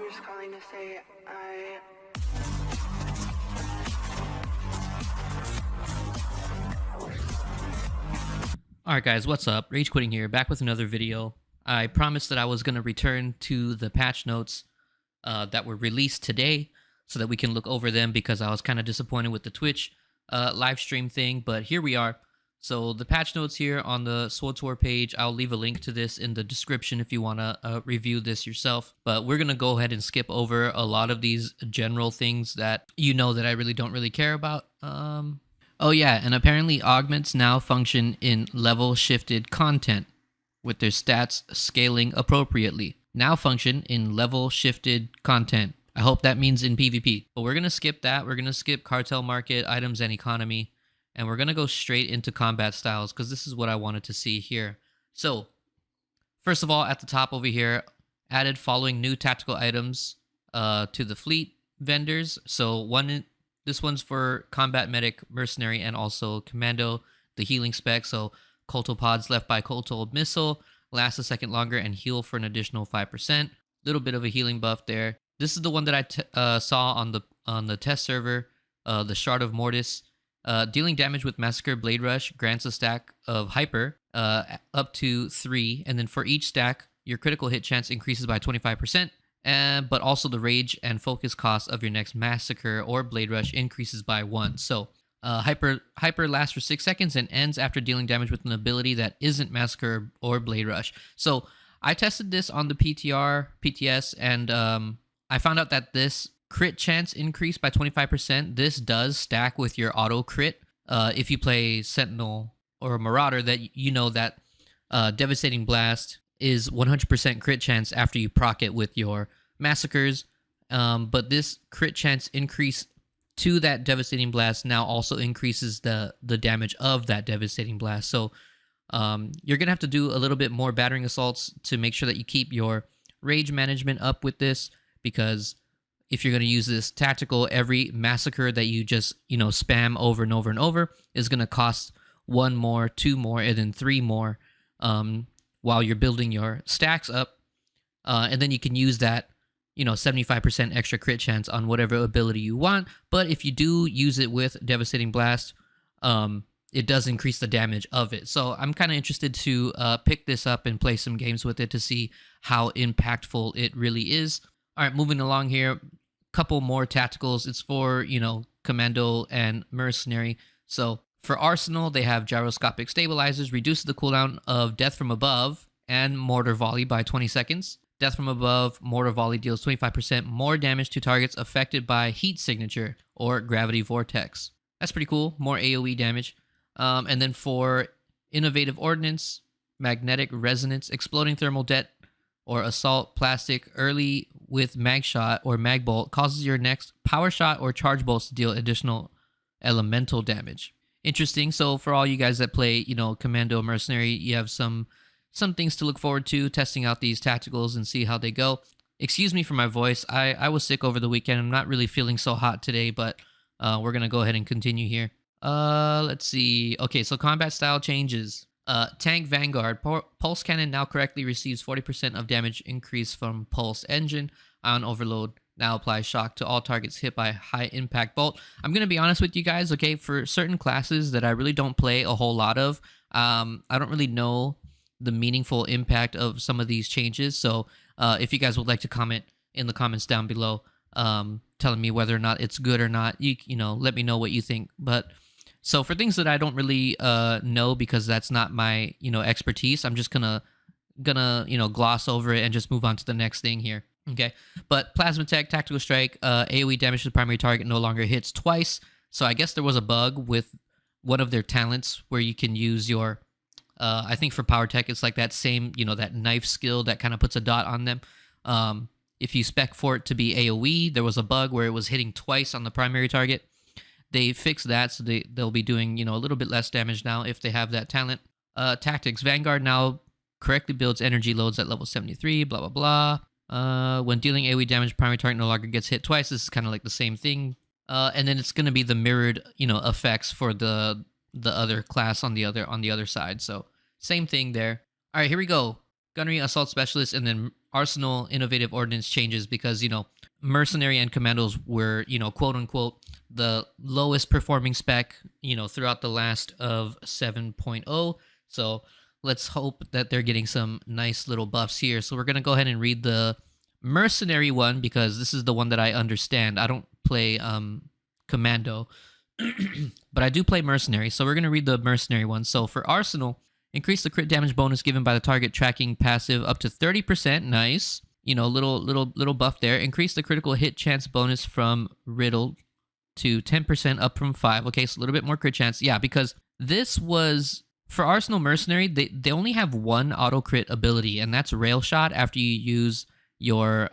just calling to say I... Alright guys, what's up? Rage Quitting here, back with another video. I promised that I was going to return to the patch notes that were released today so that we can look over them because I was kind of disappointed with the Twitch live stream thing, but here we are. So the patch notes here on the SWTOR page, I'll leave a link to this in the description if you want to review this yourself. But we're going to go ahead and skip over a lot of these general things that you know that I really don't really care about. Oh yeah, and apparently augments now function in level shifted content with their stats scaling appropriately. Now function in level shifted content. I hope that means in PvP. But we're going to skip that. We're going to skip cartel market, items, and economy. And we're going to go straight into combat styles because this is what I wanted to see here. So, first of all, at the top over here, added following new tactical items to the fleet vendors. So this one's for combat medic, mercenary, and also commando, the healing spec. So Coltopods left by Colto missile, last a second longer, and heal for an additional 5%. Little bit of a healing buff there. This is the one that I saw on the test server, the Shard of Mortis. Dealing damage with Massacre Blade Rush grants a stack of Hyper up to 3, and then for each stack, your critical hit chance increases by 25%, but also the Rage and Focus cost of your next Massacre or Blade Rush increases by 1. So Hyper lasts for 6 seconds and ends after dealing damage with an ability that isn't Massacre or Blade Rush. So I tested this on the PTS, and I found out that this crit chance increase by 25%. This does stack with your auto crit. If you play Sentinel or Marauder, that you know that Devastating Blast is 100% crit chance after you proc it with your Massacres. But this crit chance increase to that Devastating Blast now also increases the damage of that Devastating Blast. So you're going to have to do a little bit more battering assaults to make sure that you keep your rage management up with this, because if you're going to use this tactical, every Massacre that you just, spam over and over and over is going to cost 1 more, 2 more, and then 3 more while you're building your stacks up. And then you can use that, 75% extra crit chance on whatever ability you want. But if you do use it with Devastating Blast, it does increase the damage of it. So I'm kind of interested to pick this up and play some games with it to see how impactful it really is. All right, moving along here. Couple more tacticals. It's for, commando and mercenary. So for arsenal, they have gyroscopic stabilizers, reduces the cooldown of death from above and mortar volley by 20 seconds. Death from above, mortar volley deals 25% more damage to targets affected by heat signature or gravity vortex. That's pretty cool. More AoE damage. And then for innovative ordnance, magnetic resonance, exploding thermal det, or assault plastic early with mag shot or mag bolt causes your next power shot or charge bolts to deal additional elemental damage. Interesting. So for all you guys that play, commando mercenary, you have some things to look forward to, testing out these tacticals and see how they go. Excuse me for my voice. I was sick over the weekend. I'm not really feeling so hot today, but we're going to go ahead and continue here. Let's see. Okay, so combat style changes. Tank Vanguard. Pulse Cannon now correctly receives 40% of damage increase from Pulse Engine. Ion Overload now applies shock to all targets hit by High Impact Bolt. I'm going to be honest with you guys, okay? For certain classes that I really don't play a whole lot of, I don't really know the meaningful impact of some of these changes. So if you guys would like to comment in the comments down below, telling me whether or not it's good or not, you know, let me know what you think. But so for things that I don't really know, because that's not my, expertise, I'm just gonna gloss over it and just move on to the next thing here. Okay, but Plasma Tech, Tactical Strike, AoE damage to the primary target no longer hits twice. So I guess there was a bug with one of their talents where you can use your, I think for Power Tech, it's like that same, that knife skill that kind of puts a dot on them. If you spec for it to be AoE, there was a bug where it was hitting twice on the primary target. They fixed that, so they'll be doing, a little bit less damage now if they have that talent. Tactics. Vanguard now correctly builds energy loads at level 73, blah, blah, blah. When dealing AoE damage, primary target no longer gets hit twice. This is kind of like the same thing. And then it's going to be the mirrored, effects for the other class on the other side. So same thing there. All right, here we go. Gunnery, Assault Specialist, and then Arsenal innovative ordnance changes because, mercenary and commandos were, quote unquote, the lowest performing spec, throughout the last of 7.0. So let's hope that they're getting some nice little buffs here. So we're going to go ahead and read the mercenary one because this is the one that I understand. I don't play commando, but I do play mercenary. So we're going to read the mercenary one. So for Arsenal, increase the crit damage bonus given by the target tracking passive up to 30%. Nice. Little buff there. Increase the critical hit chance bonus from riddle to 10% up from 5. Okay, so a little bit more crit chance. Yeah, because this was for Arsenal Mercenary, they only have one auto crit ability, and that's rail shot after you use your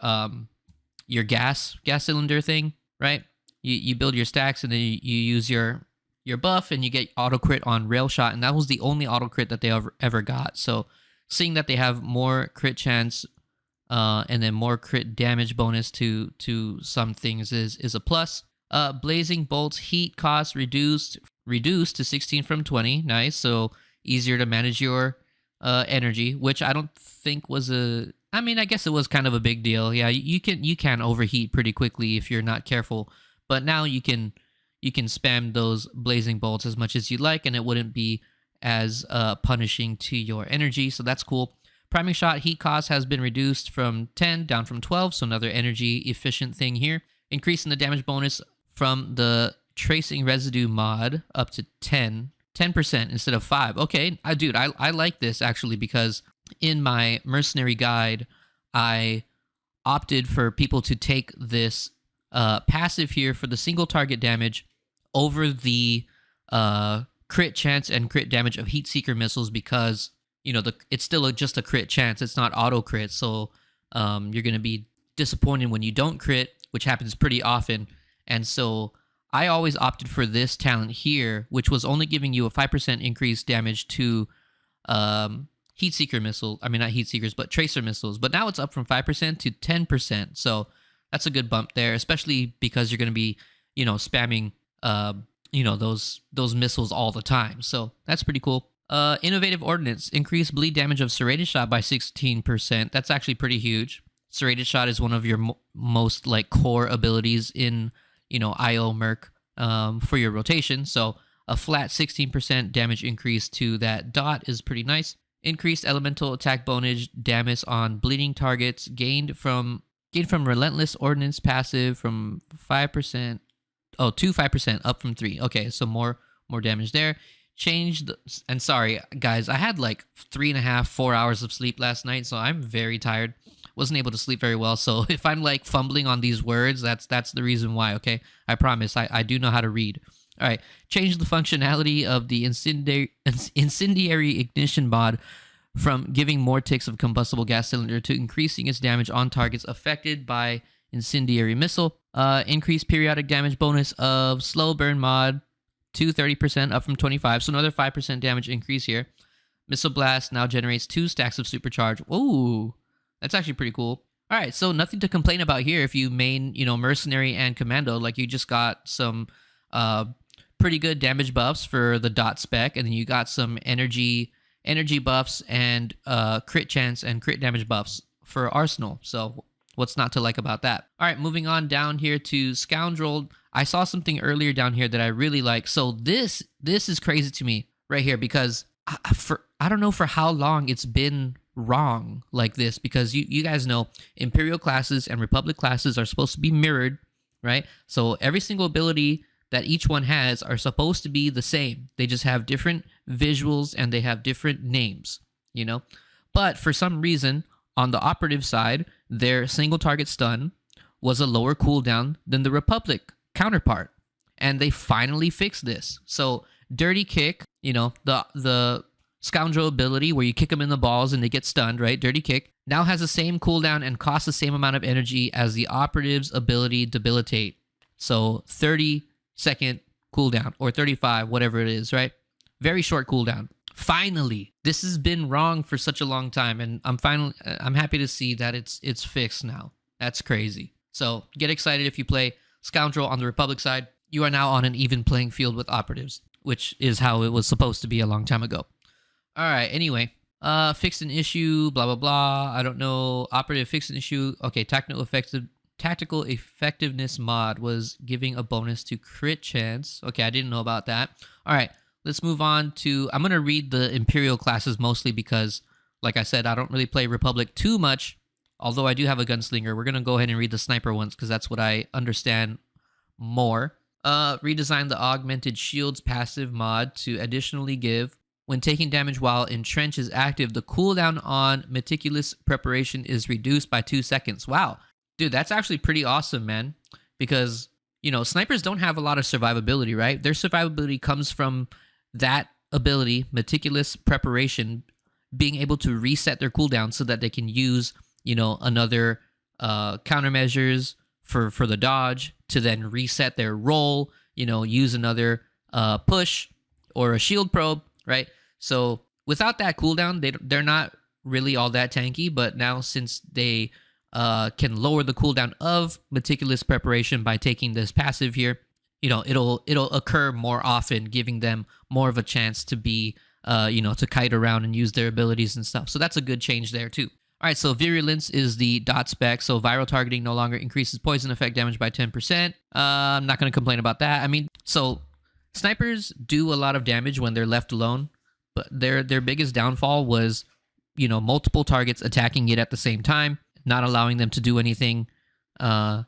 gas cylinder thing, right? You build your stacks and then you use your buff and you get auto crit on rail shot, and that was the only auto crit that they ever got. So seeing that they have more crit chance and then more crit damage bonus to some things is a plus. Blazing bolts heat cost reduced to 16 from 20. Nice. So easier to manage your energy, which I don't think was I guess it was kind of a big deal. Yeah, you can overheat pretty quickly if you're not careful, but now you can spam those blazing bolts as much as you like, and it wouldn't be as punishing to your energy. So that's cool. Priming shot heat cost has been reduced from 10 down from 12, so another energy efficient thing here. Increasing the damage bonus from the tracing residue mod up to 10% instead of 5. Okay, I like this actually because in my mercenary guide, I opted for people to take this passive here for the single target damage over the crit chance and crit damage of heat seeker missiles because it's still just a crit chance. It's not auto crit, so you're gonna be disappointed when you don't crit, which happens pretty often. And so I always opted for this talent here, which was only giving you a 5% increased damage to heat seeker missiles. I mean, not heat seekers, but tracer missiles. But now it's up from 5% to 10%. So that's a good bump there, especially because you're going to be, spamming, those missiles all the time. So that's pretty cool. Innovative ordnance, increase bleed damage of serrated shot by 16%. That's actually pretty huge. Serrated shot is one of your most core abilities in IO Merc for your rotation. So a flat 16% damage increase to that dot is pretty nice. Increased elemental attack bonus damage on bleeding targets gained from relentless ordnance passive from 5% to 5% up from 3. Okay, so more damage there. And sorry guys, I had 3.5-4 hours of sleep last night, so I'm very tired. Wasn't able to sleep very well, so if I'm fumbling on these words, that's the reason why. Okay, I promise I do know how to read. All right, change the functionality of the incendiary ignition mod from giving more ticks of combustible gas cylinder to increasing its damage on targets affected by incendiary missile. Increase periodic damage bonus of slow burn mod to 30% up from 25, so another 5% damage increase here. Missile blast now generates 2 stacks of supercharge. Ooh, that's actually pretty cool. All right, so nothing to complain about here if you main, mercenary and commando. You just got some pretty good damage buffs for the dot spec, and then you got some energy buffs and crit chance and crit damage buffs for Arsenal. So what's not to like about that? All right, moving on down here to Scoundrel. I saw something earlier down here that I really like. So this is crazy to me right here because I don't know for how long it's been wrong like this, because you guys know Imperial classes and Republic classes are supposed to be mirrored, right? So every single ability that each one has are supposed to be the same. They just have different visuals and they have different names, But for some reason, on the operative side, their single target stun was a lower cooldown than the Republic counterpart. And they finally fixed this. So Dirty Kick, the Scoundrel ability where you kick them in the balls and they get stunned, right? Dirty Kick now has the same cooldown and costs the same amount of energy as the operative's ability Debilitate. So 30-second cooldown or 35, whatever it is, right? Very short cooldown. Finally, this has been wrong for such a long time, and I'm happy to see that it's fixed now. That's crazy. So get excited if you play Scoundrel on the Republic side. You are now on an even playing field with operatives, which is how it was supposed to be a long time ago. All right, anyway, Fixed an issue, blah blah blah. I don't know. Operative fixed an issue. Okay, tactical effectiveness mod was giving a bonus to crit chance. Okay, I didn't know about that. All right, let's move on to. I'm gonna read the Imperial classes mostly because, like I said, I don't really play Republic too much. Although I do have a gunslinger, we're gonna go ahead and read the sniper ones because that's what I understand more. Redesign the augmented shields passive mod to additionally give when taking damage while entrench is active, the cooldown on meticulous preparation is reduced by 2 seconds. Wow. Dude, that's actually pretty awesome, man. Because, snipers don't have a lot of survivability, right? Their survivability comes from that ability, meticulous preparation, being able to reset their cooldown so that they can use, another countermeasures for the dodge to then reset their roll, use another push or a shield probe, right? So without that cooldown, they're not really all that tanky. But now since they can lower the cooldown of meticulous preparation by taking this passive here, it'll occur more often, giving them more of a chance to be, to kite around and use their abilities and stuff. So that's a good change there too. All right, so Virulence is the dot spec. So viral targeting no longer increases poison effect damage by 10%. I'm not going to complain about that. I mean, so snipers do a lot of damage when they're left alone, but their biggest downfall was, multiple targets attacking it at the same time, not allowing them to do anything, and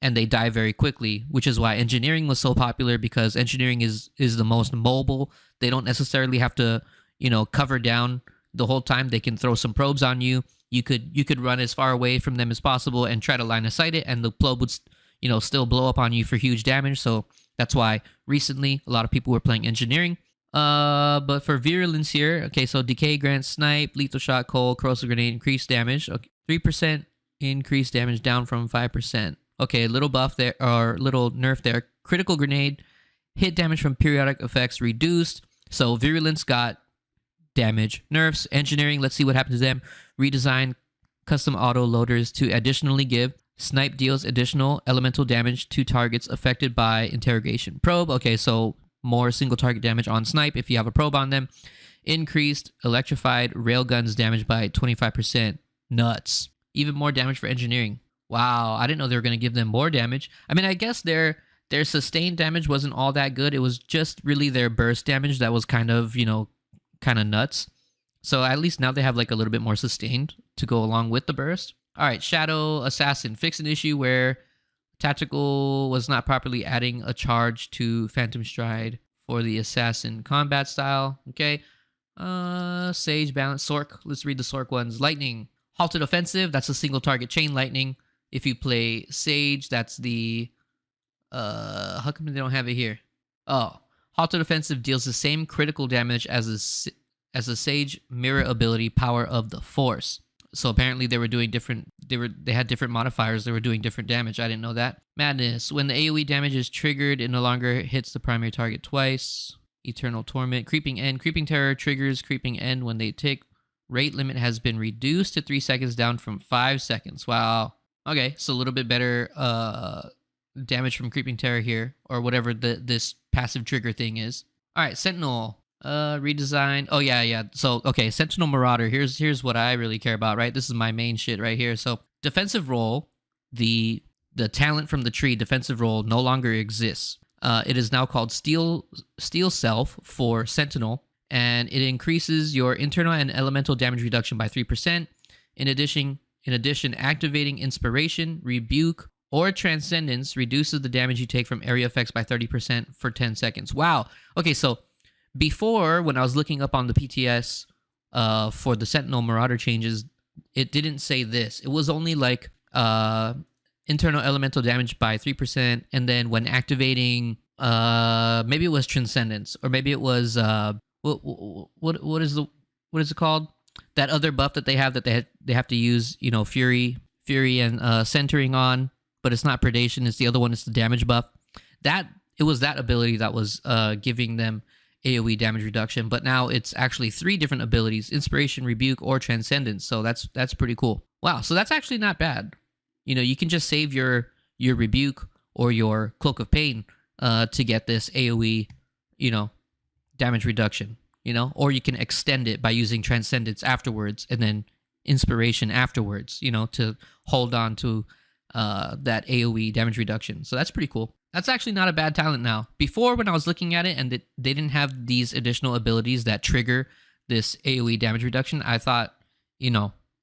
they die very quickly, which is why engineering was so popular, because engineering is the most mobile. They don't necessarily have to, cover down the whole time. They can throw some probes on you. You could run as far away from them as possible and try to line of sight it, and the probe would, still blow up on you for huge damage. So that's why recently a lot of people were playing engineering. But for Virulence here, okay, so Decay grants Snipe, Lethal Shot, Cold, Corrosive Grenade, increased damage. Okay, 3% increased damage down from 5%. Okay, little buff there, or little nerf there. Critical Grenade, hit damage from periodic effects reduced. So Virulence got damage nerfs. Engineering, let's see what happens to them. Redesign custom auto loaders to additionally give. Snipe deals additional elemental damage to targets affected by interrogation. Probe, okay, so more single target damage on Snipe if you have a probe on them. Increased electrified railguns damage by 25%. Nuts. Even more damage for engineering. Wow, I didn't know they were going to give them more damage. I mean, I guess their sustained damage wasn't all that good. It was just really their burst damage that was kind of nuts. So at least now they have like a little bit more sustained to go along with the burst. All right, Shadow Assassin. Fix an issue where Tactical was not properly adding a charge to Phantom Stride for the Assassin combat style. Okay. Sage Balance. Sork. Let's read the Sork ones. Lightning. Halted Offensive. That's a single target chain lightning. If you play Sage, that's the... how come they don't have it here? Oh. Halted Offensive deals the same critical damage as a Sage mirror ability, Power of the Force. So apparently they were doing different. They had different modifiers. They were doing different damage. I didn't know that. Madness. When the AOE damage is triggered, it no longer hits the primary target twice. Eternal Torment. Creeping End. Creeping Terror triggers Creeping End when they tick. Rate limit has been reduced to 3 seconds, down from 5 seconds. Wow. Okay, so a little bit better damage from Creeping Terror here, or whatever this passive trigger thing is. All right, Sentinel. Redesign. Oh yeah. So okay, Sentinel Marauder. Here's what I really care about, right? This is my main shit right here. So defensive role, the talent from the tree defensive role no longer exists. It is now called Steel Self for Sentinel, and it increases your internal and elemental damage reduction by 3%. In addition, activating Inspiration, Rebuke, or Transcendence reduces the damage you take from area effects by 30% for 10 seconds. Wow. Okay, so before, when I was looking up on the PTS for the Sentinel Marauder changes, it didn't say this. It was only like internal elemental damage by 3%, and then when activating, maybe it was Transcendence, or maybe it was what is it called? That other buff that they have that they have to use, Fury and Centering on, but it's not Predation. It's the other one. It's the damage buff. It was that ability that was giving them AoE damage reduction, but now it's actually 3 different abilities: Inspiration, Rebuke, or Transcendence. So that's pretty cool. Wow, so that's actually not bad. You can just save your Rebuke or your Cloak of Pain to get this AoE, damage reduction. or you can extend it by using Transcendence afterwards and then Inspiration afterwards, to hold on to that AoE damage reduction. So that's pretty cool. That's actually not a bad talent now. Before, when I was looking at it and they didn't have these additional abilities that trigger this AoE damage reduction, I thought,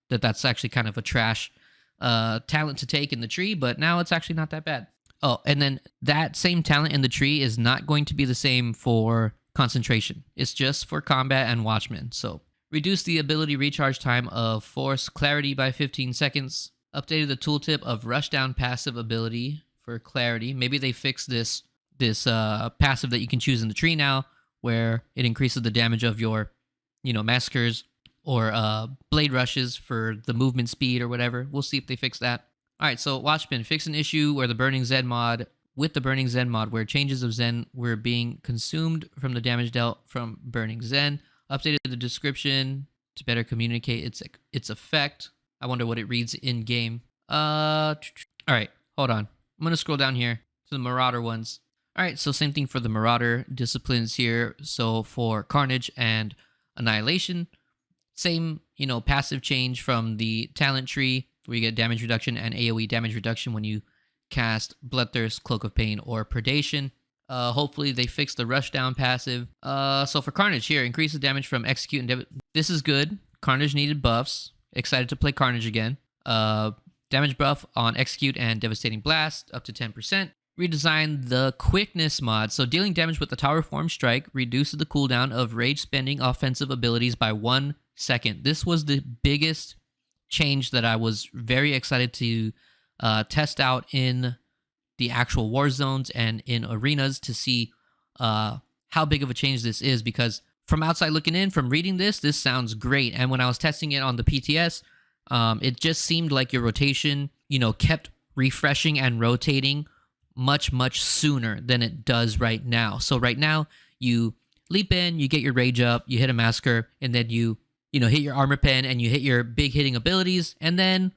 that's actually kind of a trash talent to take in the tree, but now it's actually not that bad. Oh, and then that same talent in the tree is not going to be the same for Concentration. It's just for Combat and Watchman. So reduce the ability recharge time of Force Clarity by 15 seconds. Updated the tooltip of Rushdown passive ability for clarity. Maybe they fixed this passive that you can choose in the tree now, where it increases the damage of your, massacres or blade rushes for the movement speed or whatever. We'll see if they fix that. All right, so Watchman, fix an issue where the Burning Zen mod, where changes of Zen were being consumed from the damage dealt from Burning Zen. Updated the description to better communicate its effect. I wonder what it reads in game. All right, hold on. I'm gonna scroll down here to the Marauder ones. All right, so same thing for the Marauder disciplines here. So for Carnage and Annihilation, same, passive change from the talent tree where you get damage reduction and AoE damage reduction when you cast Bloodthirst, Cloak of Pain, or Predation. Hopefully they fix the Rushdown passive. So for Carnage here, increase the damage from Execute and this is good. Carnage needed buffs. Excited to play Carnage again. Damage buff on Execute and Devastating Blast up to 10%. Redesign the Quickness mod. So dealing damage with the Tower Form Strike reduces the cooldown of rage spending offensive abilities by 1 second. This was the biggest change that I was very excited to test out in the actual war zones and in arenas to see how big of a change this is, because from outside looking in, from reading this sounds great. And when I was testing it on the PTS, it just seemed like your rotation, kept refreshing and rotating much, much sooner than it does right now. So right now, you leap in, you get your rage up, you hit a massacre, and then you hit your armor pen and you hit your big hitting abilities. And then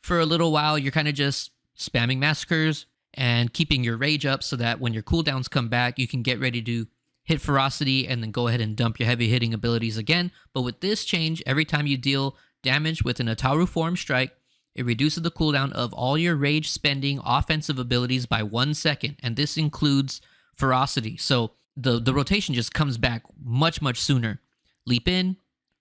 for a little while, you're kind of just spamming massacres and keeping your rage up so that when your cooldowns come back, you can get ready to hit Ferocity and then go ahead and dump your heavy hitting abilities again. But with this change, every time you deal damage with an Ataru Form Strike, it reduces the cooldown of all your rage spending offensive abilities by 1 second. And this includes Ferocity. So the rotation just comes back much, much sooner. Leap in,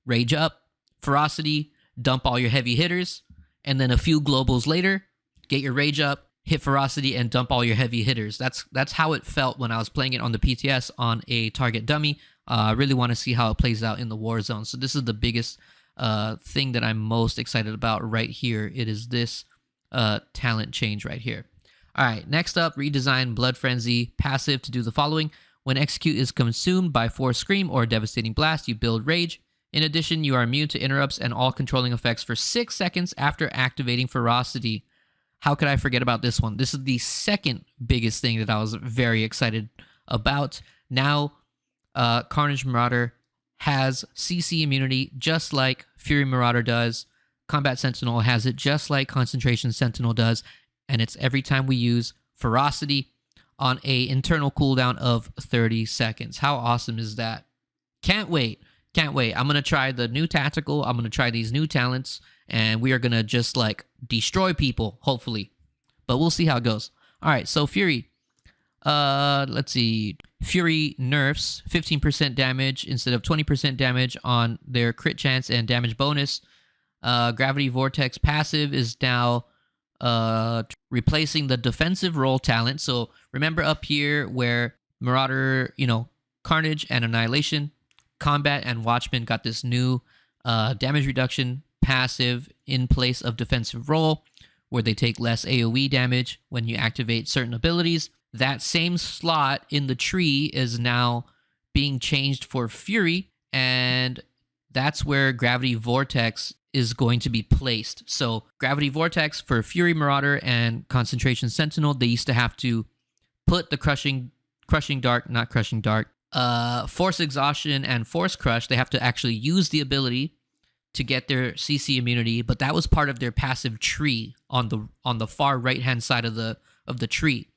rage up, Ferocity, dump all your heavy hitters, and then a few globals later, get your rage up, hit Ferocity, and dump all your heavy hitters. That's how it felt when I was playing it on the PTS on a target dummy. I really want to see how it plays out in the war zone. So this is the biggest thing that I'm most excited about right here. It is this talent change right here. All right, next up, redesign Blood Frenzy passive to do the following. When Execute is consumed by Force Scream or Devastating Blast, you build Rage. In addition, you are immune to interrupts and all controlling effects for 6 seconds after activating Ferocity. How could I forget about this one? This is the second biggest thing that I was very excited about. Now, Carnage Marauder has CC immunity just like Fury Marauder does. Combat Sentinel has it just like Concentration Sentinel does. And it's every time we use Ferocity on a internal cooldown of 30 seconds. How awesome is that? Can't wait. Can't wait. I'm going to try the new tactical. I'm going to try these new talents. And we are going to just like destroy people, hopefully. But we'll see how it goes. All right, so Fury. Let's see. Fury nerfs 15% damage instead of 20% damage on their crit chance and damage bonus. Gravity Vortex passive is now replacing the defensive role talent. So remember up here where Marauder, Carnage and Annihilation, Combat and Watchman got this new damage reduction passive in place of defensive role, where they take less AoE damage when you activate certain abilities. That same slot in the tree is now being changed for Fury, and that's where Gravity Vortex is going to be placed. So Gravity Vortex for Fury Marauder and Concentration Sentinel, they used to have to put the Crushing Dart, Force Exhaustion and Force Crush. They have to actually use the ability to get their CC immunity, but that was part of their passive tree on the far right-hand side of the tree,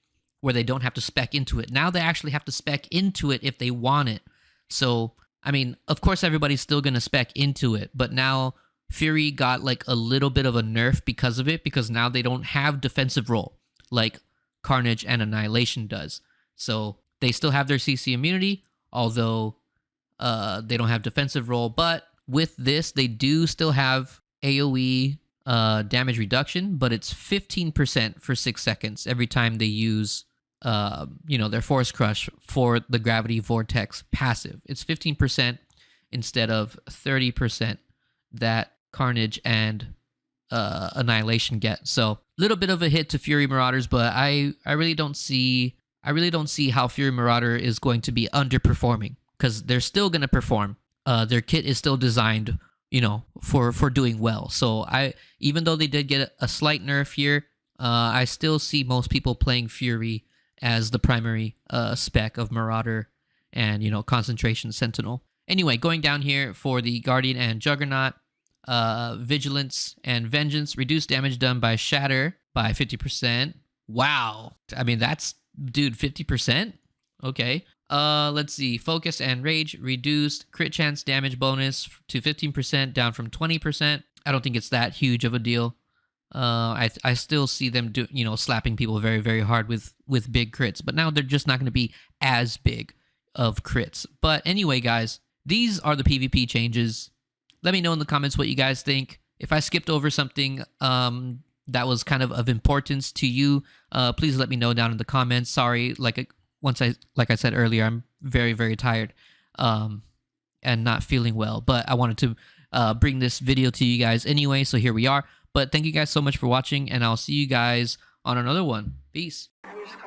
where they don't have to spec into it. Now they actually have to spec into it if they want it. So I mean, of course, everybody's still going to spec into it, but now Fury got like a little bit of a nerf because of it, because now they don't have defensive role like Carnage and Annihilation does. So they still have their CC immunity, although they don't have defensive role. But with this, they do still have AoE damage reduction, but it's 15% for 6 seconds every time they use their Force Crush for the Gravity Vortex passive. It's 15% instead of 30% that Carnage and Annihilation get. So a little bit of a hit to Fury Marauders, but I really don't see how Fury Marauder is going to be underperforming, because they're still going to perform. Their kit is still designed, for doing well. So even though they did get a slight nerf here, I still see most people playing Fury as the primary spec of Marauder and, Concentration Sentinel. Anyway, going down here for the Guardian and Juggernaut, Vigilance and Vengeance, reduce damage done by Shatter by 50%. Wow. I mean, that's, dude, 50%? Okay. Let's see. Focus and Rage, reduced crit chance damage bonus to 15%, down from 20%. I don't think it's that huge of a deal. I still see them slapping people very, very hard with big crits, but now they're just not going to be as big of crits. But anyway, guys, these are the PvP changes. Let me know in the comments what you guys think. If I skipped over something that was kind of importance to you, please let me know down in the comments. Sorry, like I said earlier, I'm very, very tired and not feeling well, but I wanted to bring this video to you guys anyway, so here we are. But thank you guys so much for watching, and I'll see you guys on another one. Peace. I'm just